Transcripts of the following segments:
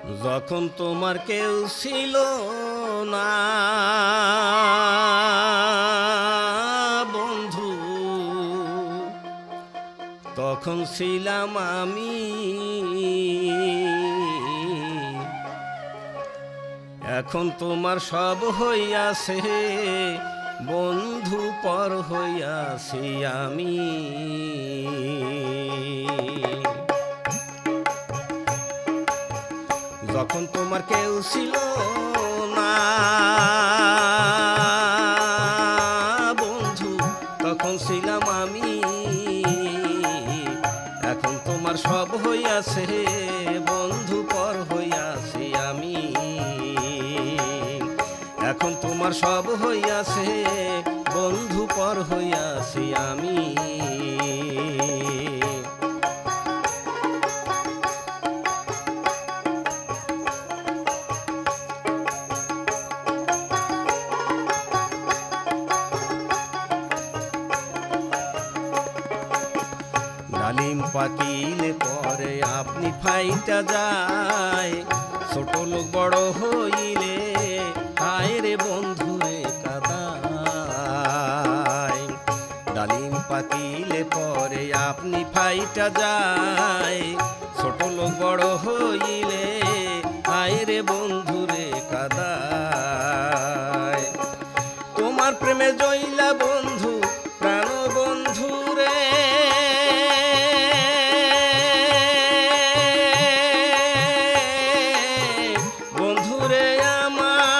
যখন তোমার কেউ ছিল না বন্ধু, তখন ছিলাম আমি। এখন তোমার সব হইয়াছে বন্ধু, পর হইয়াছি আমি। যখন তোমার কেউ ছিল না বন্ধু, তখন ছিলাম আমি। এখন তোমার সব হইয়াছে বন্ধু, পর হইয়াছি আমি। এখন তোমার সব হইয়াছে বন্ধু, পর হইয়াছি আমি। ডালিম পাকিলে পরে আপনি ফাইটা যায়, ছোট লোক বড় হইলে হায় রে বন্ধুরে কাদায়। ডালিম পাকিলে পরে আপনি ফাইটা যায়, ছোট লোক বড় হইলে হায় রে বন্ধুরে কাদায়। তোমার প্রেমে জইলা বন্ধু প্রাণ বন্ধু রে, বন্ধুরে আমার।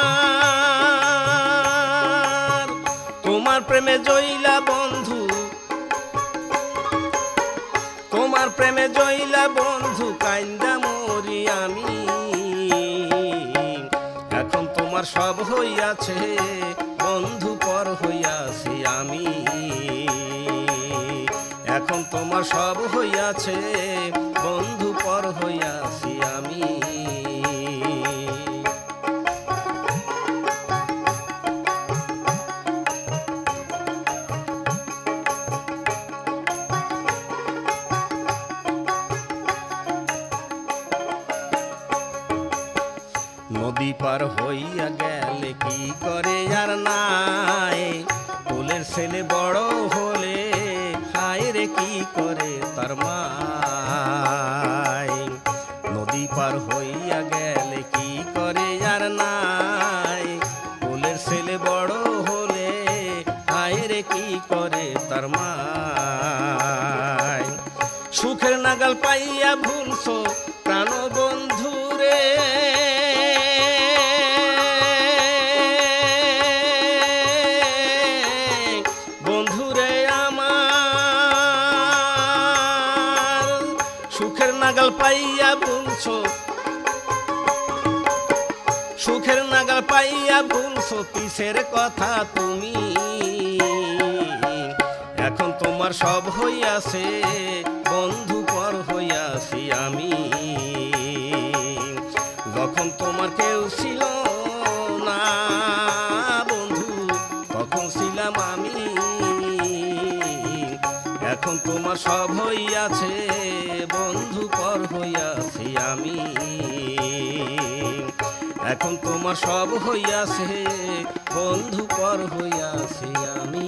তোমার প্রেমে জইলা বন্ধু, তোমার প্রেমে জইলা বন্ধু, কাইন্দা মরি আমি। এখন তোমার সব হইয়াছে বন্ধু, পর হইয়াছি আমি। এখন তোমার সব হইয়াছে বন্ধু, পর হইয়াছি আমি। নদী পার হইয়া গেলে কি করে আর নাই, কোলের ছেলে বড় হলে হায় রে কি করে তার মায়। নদী পার হইয়া গেলে কি করে আর নাই, কোলের ছেলে বড় হলে হায় রে কি করে তার মায়। সুখের নাগাল পাইয়া ভুলছো প্রাণ বন্ধু রে, বন্ধুরে আমার। সুখের নাগাল পাইয়া ভুলছো, সুখের নাগাল পাইয়া ভুলছো কিসের কথা তুমি। এখন তোমার সব হইয়াছে বন্ধু, পর হইয়াছি আমি। যখন তোমার কেউ ছিল না বন্ধু, তখন ছিলাম আমি। এখন তোমার সব হইয়াছে বন্ধু, পর হইয়াছি আমি। এখন তোমার সব হইয়াছে বন্ধু, পর হইয়াছি আমি।